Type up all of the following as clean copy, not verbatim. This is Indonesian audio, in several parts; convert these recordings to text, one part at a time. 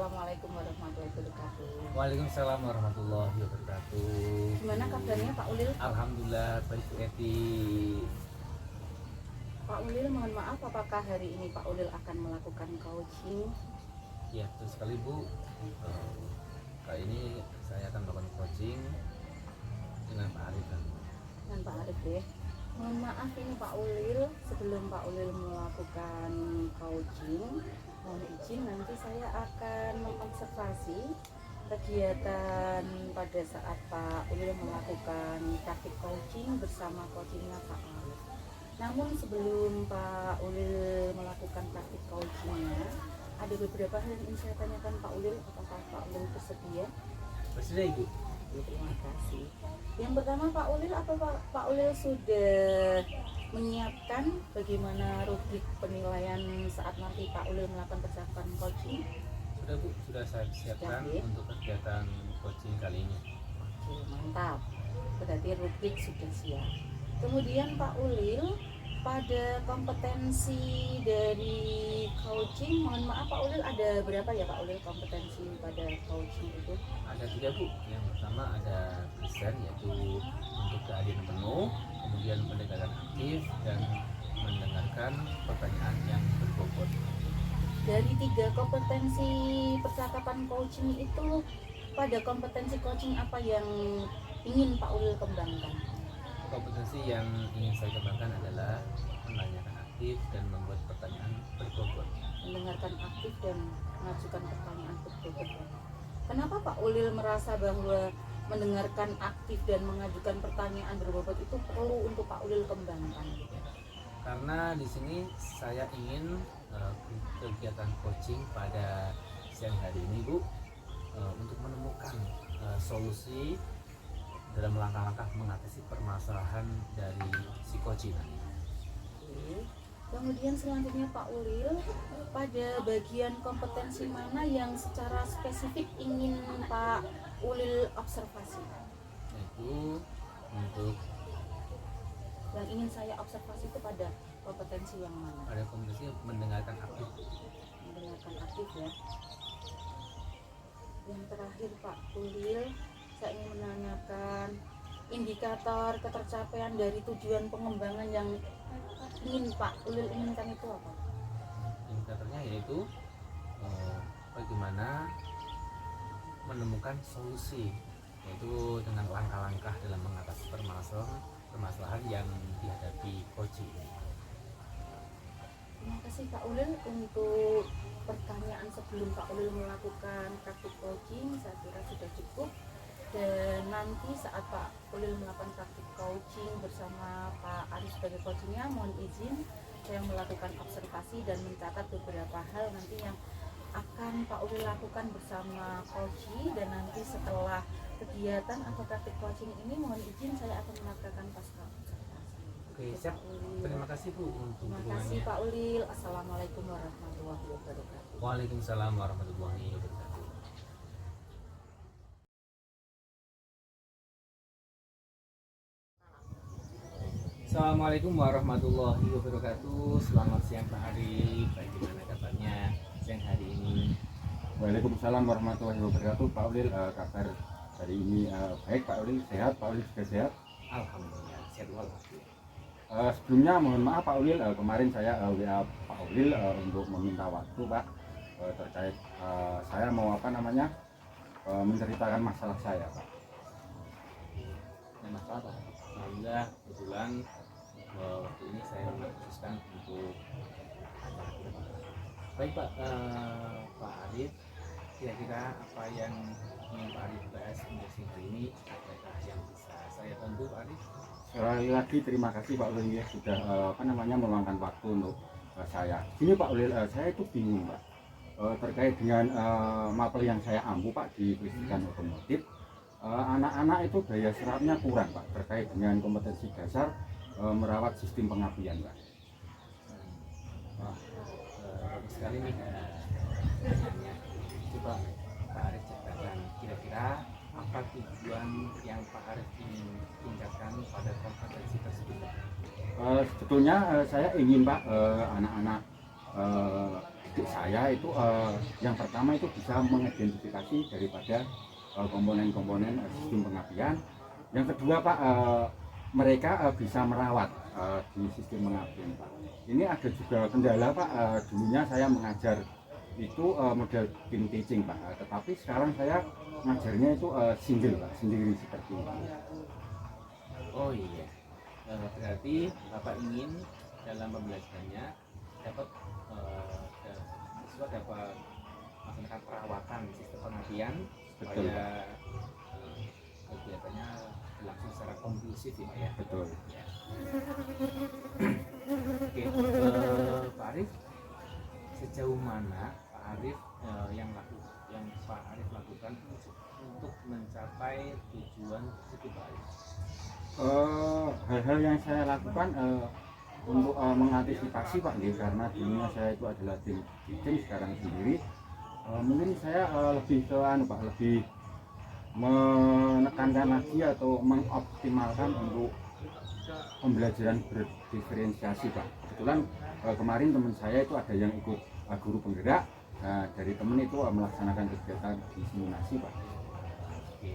Assalamualaikum warahmatullahi wabarakatuh. Waalaikumsalam warahmatullahi wabarakatuh. Gimana kabarnya Pak Ulil? Alhamdulillah baik Bu Eti. Pak Ulil, mohon maaf, apakah hari ini Pak Ulil akan melakukan coaching? Ya betul sekali Bu. Kali ini saya akan melakukan coaching dengan Pak Arif dan Dengan Pak Arif ya. Mohon maaf ini Pak Ulil, sebelum Pak Ulil melakukan coaching, mohon izin nanti saya akan mengobservasi kegiatan pada saat Pak Ulil melakukan praktik coaching bersama coachingnya Pak Arif. Namun sebelum Pak Ulil melakukan praktik coachingnya, ada beberapa hal yang ingin saya tanyakan Pak Ulil. Apakah Pak Ulil bersedia? bersedia Ibu. Terima kasih. Yang pertama Pak Ulil, apa Pak Ulil sudah menyiapkan bagaimana rubrik penilaian saat nanti Pak Ulil melakukan percakapan coaching? Sudah Bu, sudah saya siapkan Oke. untuk kegiatan coaching kali ini. Oke, mantap. Berarti rubrik sudah siap. Kemudian Pak Ulil, pada kompetensi dari coaching, mohon maaf Pak Ulil, ada berapa ya Pak Ulil kompetensi pada coaching itu? Ada 3 Bu. Yang pertama ada present, yaitu untuk kehadiran penuh, kemudian pendekatan aktif dan mendengarkan pertanyaan yang berbobot. Dari 3 kompetensi percakapan coaching itu, pada kompetensi coaching apa yang ingin Pak Ulil kembangkan? Kompetensi yang ingin saya kembangkan adalah menanyakan aktif dan membuat pertanyaan berbobot. Mendengarkan aktif dan mengajukan pertanyaan berbobot. Kenapa Pak Ulil merasa bahwa mendengarkan aktif dan mengajukan pertanyaan berbobot itu perlu untuk Pak Ulil kembangkan? Karena di sini saya ingin kegiatan coaching pada siang hari ini Bu, untuk menemukan solusi dalam langkah-langkah mengatasi permasalahan dari si coaching. Oke. Kemudian selanjutnya Pak Ulil, pada bagian kompetensi mana yang secara spesifik ingin Pak Ulil observasi? Yaitu untuk Yang ingin saya observasi itu pada kompetensi yang mana? pada kompetensi mendengarkan aktif. Mendengarkan aktif ya. Yang terakhir Pak Ulil, saya ingin menanyakan indikator ketercapaian dari tujuan pengembangan yang ingin Pak Ulil inginkan itu apa? Indikatornya yaitu bagaimana menemukan solusi, yaitu dengan langkah-langkah dalam mengatasi permasalahan yang dihadapi coaching. Terima kasih Pak Ulil untuk pertanyaan sebelum Pak Ulil melakukan praktik coaching. Saya kira sudah cukup. Dan nanti saat Pak Ulil melakukan praktik coaching bersama Pak Arif sebagai coachingnya, mohon izin saya melakukan observasi dan mencatat beberapa hal nanti yang akan Pak Ulil lakukan bersama coaching. Dan nanti setelah kegiatan atau praktik coaching ini, mohon izin saya akan melakukan pasca observasi. Oke, siap. Terima kasih Bu untuk Terima kasih dukungannya. Pak Ulil. Assalamualaikum warahmatullahi wabarakatuh. Waalaikumsalam warahmatullahi wabarakatuh. Assalamualaikum warahmatullahi wabarakatuh. Selamat siang Pak Arif. Bagaimana kabarnya siang hari ini? Waalaikumsalam warahmatullahi wabarakatuh. Pak Ulil, kabar hari ini baik Pak Ulil, sehat? Pak Ulil juga sehat? Alhamdulillah sehat walafiat. Sebelumnya mohon maaf Pak Ulil, kemarin saya WA Pak Ulil untuk meminta waktu Pak, terkait saya mau menceritakan masalah saya Pak. Yang masalah Pak? Alhamdulillah kebetulan waktu ini saya mengkhususkan untuk acara kita. Baik Pak, Pak Arif, kira-kira apa yang ingin Pak Arif bahas untuk siang hari ini? Adakah yang bisa saya bantu Pak Arif? Sekali lagi terima kasih Pak Ulil ya, sudah meluangkan waktu untuk saya. Gini Pak Ulil, saya itu bingung Pak, terkait dengan mapel yang saya ampu Pak di Kelistrikan Otomotif. Anak-anak itu daya serapnya kurang Pak, terkait dengan kompetensi dasar merawat sistem pengapian Pak. Wah, bagus sekali nih. Sebenarnya coba Pak Arif ceritakan kira-kira apa tujuan yang Pak Arif ingin tingkatkan pada kompetensi tersebut? Sebetulnya saya ingin Pak, anak-anak adik saya itu yang pertama itu bisa mengidentifikasi daripada komponen-komponen sistem pengapian. Yang kedua Pak, mereka bisa merawat di sistem pengapian Pak. Ini ada juga kendala Pak, dulunya saya mengajar itu model team teaching Pak, tetapi sekarang saya ngajarnya itu single Pak, sendiri seperti itu. Oh iya, berarti Bapak ingin dalam pembelajarannya dapat siswa dapat melaksanakan perawatan sistem pengapian Betul Pak. supaya kegiatannya berlangsung secara kondusif ya Pak ya. Betul. Ya. Oke, Pak Arif, sejauh mana Pak Arif yang Pak Arif lakukan untuk mencapai tujuan tersebut Pak Arif? Hal-hal yang saya lakukan untuk mengantisipasi Pak, karena dulunya saya itu adalah tim teaching, sekarang sendiri. Mungkin saya lebih ke Pak, lebih menekankan lagi atau mengoptimalkan untuk pembelajaran berdiferensiasi Pak. Kebetulan kemarin teman saya itu ada yang ikut guru penggerak. Nah, dari teman itu melaksanakan kegiatan diseminasi Pak. Oke.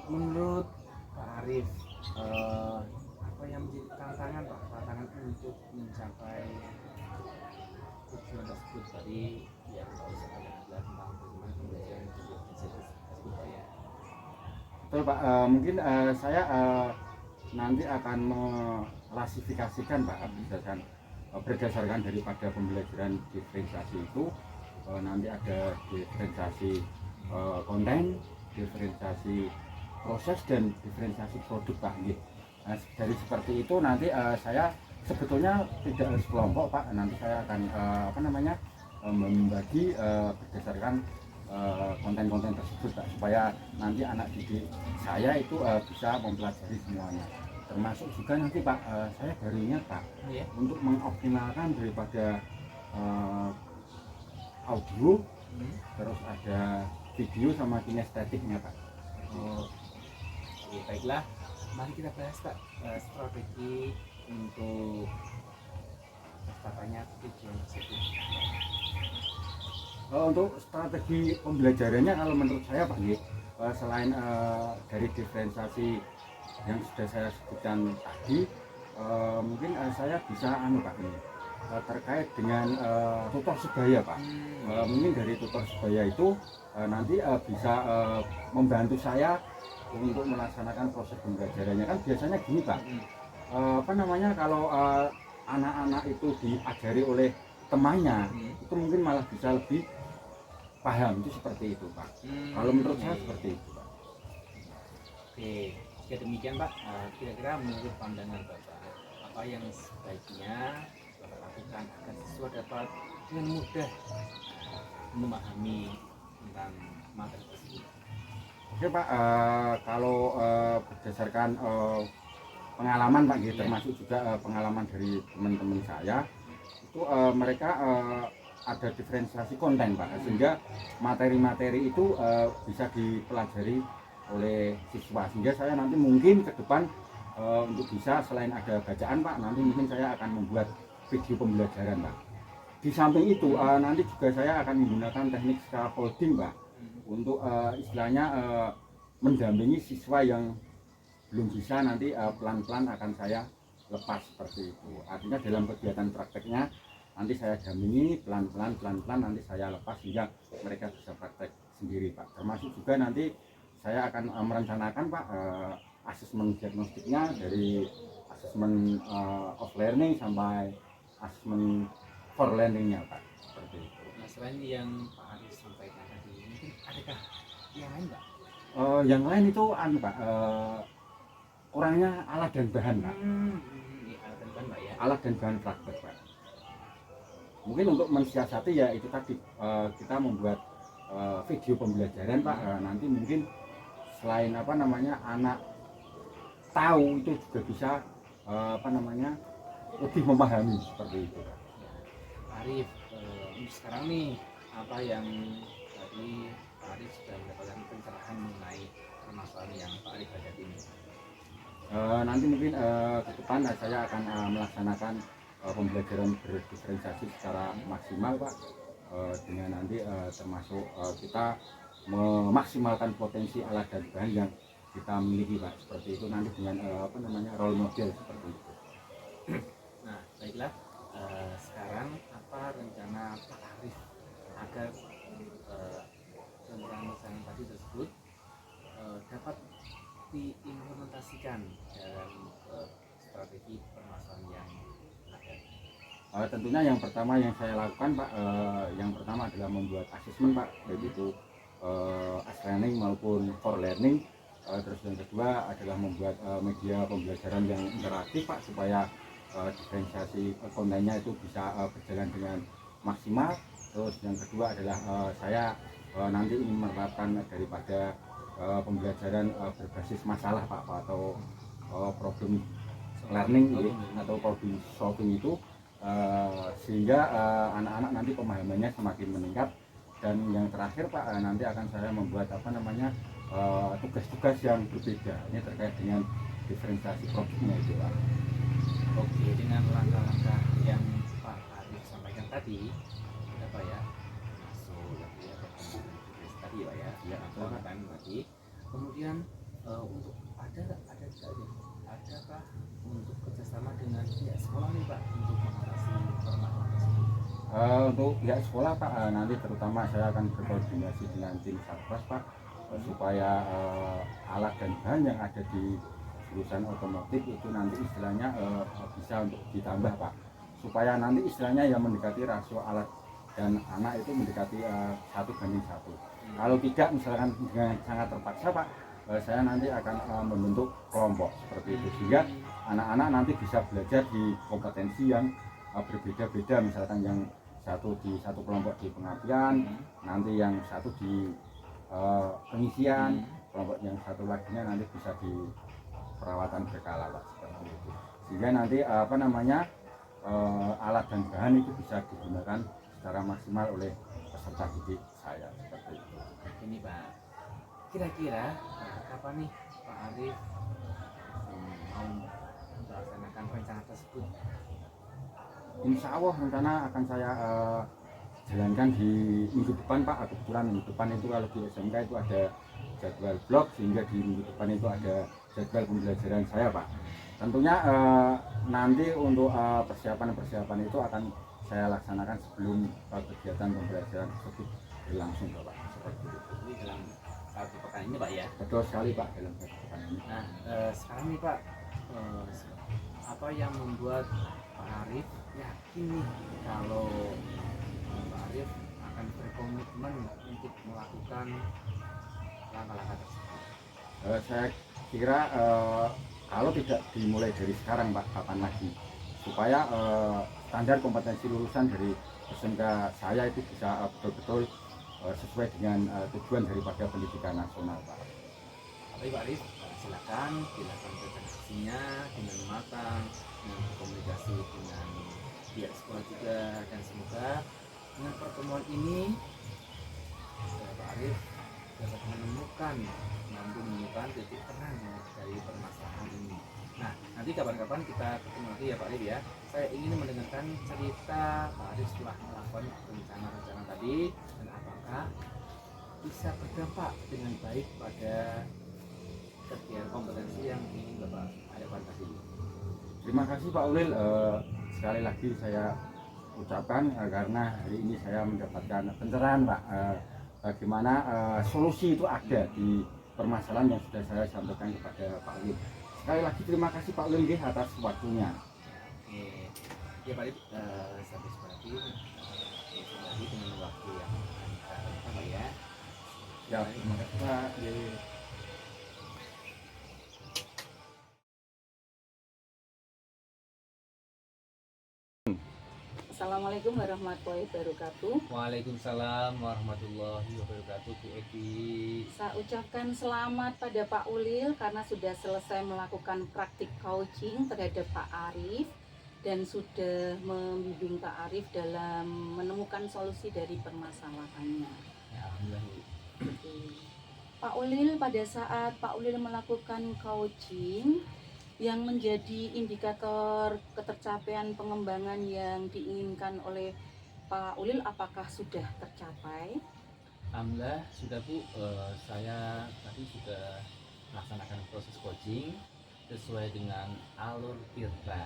Menurut Pak Arif, apa yang menjadi tantangan Pak? Tantangan untuk mencapai tujuan tersebut tadi yang kalau misalnya adalah tentang bagaimana pembelajaran tersebut Pak ya. Betul Pak, mungkin saya nanti akan mengklasifikasikan Pak, berdasarkan daripada pembelajaran diferensiasi itu nanti ada diferensiasi konten, diferensiasi proses, dan diferensiasi produk Pak. Nah, dari seperti itu nanti saya sebetulnya tidak harus kelompok Pak, nanti saya akan membagi berdasarkan konten-konten tersebut Pak, supaya nanti anak didik saya itu bisa mempelajari semuanya, termasuk juga nanti Pak, saya baru ingat Pak, untuk mengoptimalkan daripada audio, terus ada video sama kinestetiknya Pak. Oh, oke, baiklah, mari kita bahas Pak strategi untuk tercapainya tujuan tersebut. Untuk strategi pembelajarannya kalau menurut saya Pak, selain dari diferensiasi yang sudah saya sebutkan tadi, mungkin saya bisa Pak, terkait dengan tutor sebaya Pak. Mungkin dari tutor sebaya itu nanti bisa membantu saya untuk melaksanakan proses pembelajarannya. Kan biasanya gini Pak, kalau anak-anak itu diajari oleh temannya, itu mungkin malah bisa lebih paham, itu seperti itu Pak. Kalau menurut saya seperti itu Pak. Oke, jika demikian Pak, kira-kira menurut pandangan Bapak, apa yang sebaiknya Bapak lakukan agar siswa dapat dengan mudah memahami tentang materi tersebut? Oke Pak, kalau berdasarkan pengalaman Pak, termasuk juga pengalaman dari teman-teman saya, itu mereka ada diferensiasi konten Pak, sehingga materi-materi itu bisa dipelajari oleh siswa, sehingga saya nanti mungkin ke depan untuk bisa selain ada bacaan Pak, nanti mungkin saya akan membuat video pembelajaran Pak. Di samping itu nanti juga saya akan menggunakan teknik scaffolding Pak, untuk istilahnya mendampingi siswa yang belum bisa, nanti pelan-pelan akan saya lepas seperti itu. Artinya dalam kegiatan prakteknya nanti saya dampingi pelan-pelan nanti saya lepas hingga mereka bisa praktek sendiri Pak. Termasuk juga nanti saya akan merencanakan Pak asesmen diagnostiknya, dari asesmen of learning sampai asesmen for learningnya Pak, seperti itu. Nah, selain yang Pak Arif sampaikan tadi, mungkin adakah yang lain Pak? Yang lain itu Pak, kurangnya alat dan bahan Pak. Alat dan bahan Pak ya. Alat dan bahan praktek Pak. Mungkin untuk mensiasati ya itu tadi, kita membuat video pembelajaran Pak. Nanti mungkin selain anak tahu, itu juga bisa lebih memahami seperti itu Pak. Pak Arif, untuk sekarang nih, apa yang tadi Pak Arif sudah mendapatkan pencerahan mengenai permasalahan yang Pak Arif hadapi ini? Nanti mungkin ke depan saya akan melaksanakan pembelajaran berdiferensiasi secara maksimal Pak, dengan nanti termasuk kita memaksimalkan potensi alat dan bahan yang kita miliki Pak, seperti itu nanti dengan role model seperti itu. Nah, baiklah. Sekarang apa rencana Pak Arif agar rencana tadi tersebut dapat diimplementasikan dalam strategi permasalahan yang ada? Tentunya yang pertama yang saya lakukan Pak, yang pertama adalah membuat asesmen Pak, baik itu as learning maupun for learning. Terus yang kedua adalah membuat media pembelajaran yang interaktif Pak, supaya diferensiasi kontennya itu bisa berjalan dengan maksimal. Terus yang kedua adalah saya nanti ingin menerapkan daripada pembelajaran berbasis masalah Pak, atau problem learning atau problem solving itu, sehingga anak-anak nanti pemahamannya semakin meningkat. Dan yang terakhir Pak, nanti akan saya membuat tugas-tugas yang berbeda, ini terkait dengan diferensiasi problemnya itu Pak. Oke, dengan langkah-langkah yang Pak Arif sampaikan tadi, apa ya, masuk lagi ya tadi Pak ya, Ya, kan lagi. Kemudian untuk adakah untuk kerjasama dengan pihak sekolah nih Pak untuk mengatasi permasalahan tersebut? Untuk pihak sekolah Pak, nanti terutama saya akan berkoordinasi dengan tim Satgas Pak, supaya alat dan bahan yang ada di jurusan otomotif itu nanti istilahnya bisa untuk ditambah Pak, supaya nanti istilahnya yang mendekati rasio alat dan anak itu mendekati 1:1. Kalau tidak, misalkan dengan sangat terpaksa Pak, saya nanti akan membentuk kelompok seperti itu, sehingga anak-anak nanti bisa belajar di kompetensi yang berbeda-beda. Misalkan yang satu di satu kelompok di pengabdian, nanti yang satu di pengisian, kelompok yang satu laginya nanti bisa di perawatan berkala Pak, seperti itu. Sehingga nanti alat dan bahan itu bisa digunakan secara maksimal oleh peserta didik saya, seperti itu. Ini Pak, kira-kira kapan nih Pak Arif mau melaksanakan rencana tersebut? Insya Allah rencana akan saya jalankan di minggu depan Pak. Kebetulan minggu depan itu kalau di SMK itu ada jadwal blok, sehingga di minggu depan itu ada jadwal pembelajaran saya Pak. Tentunya nanti untuk persiapan itu akan saya laksanakan sebelum kegiatan pembelajaran tersebut berlangsung Pak, seperti itu. Ini dalam satu pekan ini Pak ya? Betul sekali Pak, dalam satu pekan ini. Nah, sekarang nih Pak, apa yang membuat Pak Arif yakin nih kalau Pak Arif akan berkomitmen untuk melakukan langkah-langkah tersebut? Saya kira kalau tidak dimulai dari sekarang Pak, kapan lagi, supaya standar kompetensi lulusan dari SMK saya itu bisa betul-betul sesuai dengan tujuan daripada pendidikan nasional Pak. Baik Pak Arif, silakan dilakukan presentasinya dengan matang, dengan berkomunikasi dengan pihak sekolah juga, dan semoga dengan pertemuan ini Pak Arif dapat menemukan titik terang dari permasalahan ini. Nah, nanti kapan-kapan kita ketemu lagi ya Pak Arif ya. Saya ingin mendengarkan cerita Pak Arif setelah melakukan rencana-rencana tadi, dan apakah bisa berdampak dengan baik pada kegiatan kompetensi yang ingin Bapak hadapan tadi. Terima kasih Pak Ulil, sekali lagi saya ucapkan karena hari ini saya mendapatkan pencerahan Pak, bagaimana solusi itu ada di permasalahan yang sudah saya sampaikan kepada Pak Ulil. Sekali lagi terima kasih Pak Ulil atas waktunya. Oke, ya Pak Arif, sampai seperti lagi dengan waktu yang sama ya. Ya, terima kasih Pak. Assalamualaikum warahmatullahi wabarakatuh. Waalaikumsalam warahmatullahi wabarakatuh, Bu Edi. Saya ucapkan selamat pada Pak Ulil karena sudah selesai melakukan praktik coaching terhadap Pak Arif dan sudah membimbing Pak Arif dalam menemukan solusi dari permasalahannya. Ya, alhamdulillah. Oke. Pak Ulil, pada saat Pak Ulil melakukan coaching, yang menjadi indikator ketercapaian pengembangan yang diinginkan oleh Pak Ulil apakah sudah tercapai? Alhamdulillah sudah Bu. Saya tadi sudah melaksanakan proses coaching sesuai dengan alur tirta.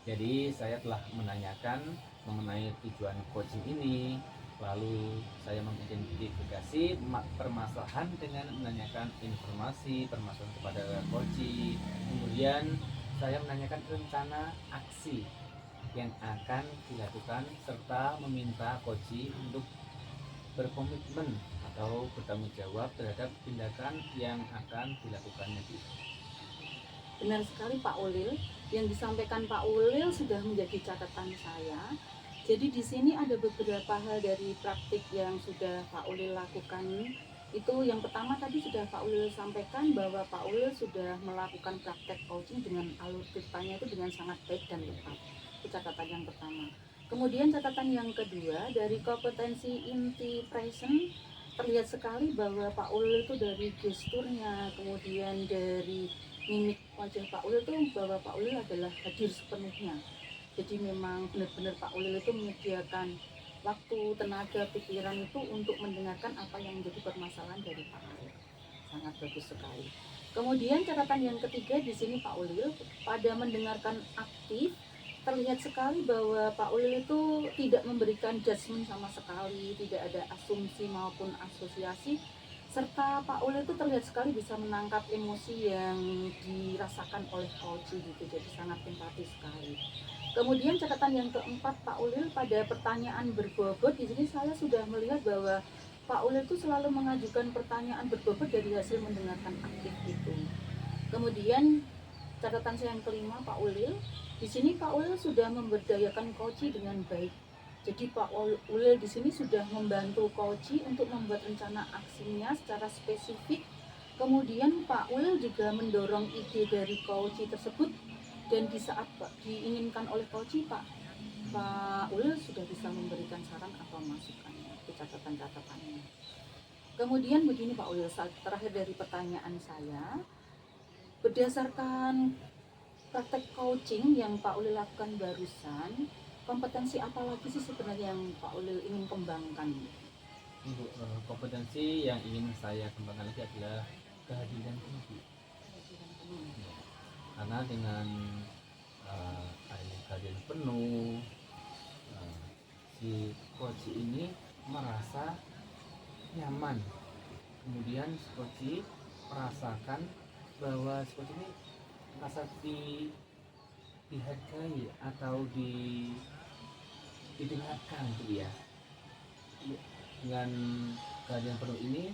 Jadi saya telah menanyakan mengenai tujuan coaching ini, lalu saya mengidentifikasi permasalahan dengan menanyakan informasi permasalahan kepada coach. Kemudian saya menanyakan rencana aksi yang akan dilakukan serta meminta coach untuk berkomitmen atau bertanggung jawab terhadap tindakan yang akan dilakukannya. Benar sekali Pak Ulil, yang disampaikan Pak Ulil sudah menjadi catatan saya. Jadi di sini ada beberapa hal dari praktik yang sudah Pak Ulil lakukan. Itu yang pertama tadi sudah Pak Ulil sampaikan bahwa Pak Ulil sudah melakukan praktek coaching dengan alur ceritanya itu dengan sangat baik dan tepat. Itu catatan yang pertama. Kemudian catatan yang kedua dari kompetensi inti present, terlihat sekali bahwa Pak Ulil itu dari gesturnya, kemudian dari mimik wajah Pak Ulil itu bahwa Pak Ulil adalah hadir sepenuhnya. Jadi memang benar-benar Pak Ulil itu menyediakan waktu, tenaga, pikiran itu untuk mendengarkan apa yang menjadi permasalahan dari Pak Ulil. Sangat bagus sekali. Kemudian catatan yang ketiga di sini Pak Ulil pada mendengarkan aktif, terlihat sekali bahwa Pak Ulil itu tidak memberikan judgement sama sekali, tidak ada asumsi maupun asosiasi, serta Pak Ulil itu terlihat sekali bisa menangkap emosi yang dirasakan oleh coach gitu, jadi sangat empatis sekali. Kemudian catatan yang keempat Pak Ulil pada pertanyaan berbobot, di sini saya sudah melihat bahwa Pak Ulil itu selalu mengajukan pertanyaan berbobot dari hasil mendengarkan aktif itu. Kemudian catatan saya yang kelima Pak Ulil, di sini Pak Ulil sudah memberdayakan coach dengan baik. Jadi Pak Ulil di sini sudah membantu coach untuk membuat rencana aksinya secara spesifik. Kemudian Pak Ulil juga mendorong ide dari coach tersebut, dan di saat diinginkan oleh coach Pak Ulil sudah bisa memberikan saran atau masukannya. Itu catatan-catatannya. Kemudian begini Pak Ulil, saat terakhir dari pertanyaan saya, berdasarkan praktek coaching yang Pak Ulil lakukan barusan, kompetensi apa lagi sih sebenarnya yang Pak Ulil ingin kembangkan? Untuk kompetensi yang ingin saya kembangkan lagi adalah kehadiran penuh. Karena dengan adanya kehadiran penuh, si coach ini merasa nyaman. Kemudian si coach merasakan bahwa si coach ini merasa dihargai atau didengarkan gitu ya. Dengan kehadiran penuh ini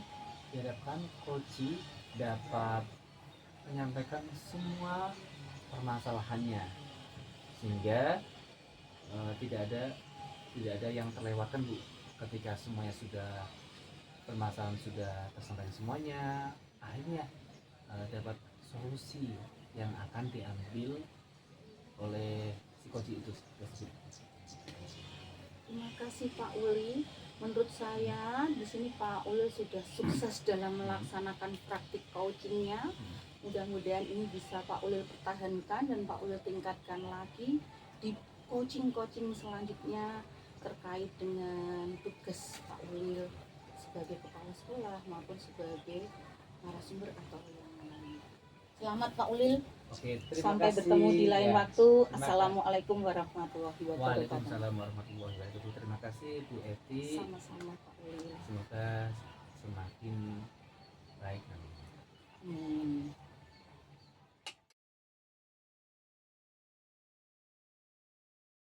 diharapkan coach dapat menyampaikan semua permasalahannya sehingga tidak ada yang terlewatkan Bu. Ketika semuanya sudah permasalahan sudah tersampaikan semuanya, akhirnya dapat solusi yang akan diambil oleh si coach itu. Terima kasih Pak Uli. Menurut saya di sini Pak Ulil sudah sukses dalam melaksanakan praktik coachingnya. Mudah-mudahan ini bisa Pak Ulil pertahankan dan Pak Ulil tingkatkan lagi di coaching-coaching selanjutnya terkait dengan tugas Pak Ulil sebagai kepala sekolah maupun sebagai narasumber atau yang lain. Selamat Pak Ulil. Oke, Sampai kasih. Bertemu di lain Ya. waktu. Assalamualaikum warahmatullahi wabarakatuh. Waalaikumsalam warahmatullahi wabarakatuh. Terima kasih Bu Eti. Sama-sama Pak Ulil. Semoga semakin baik nanti.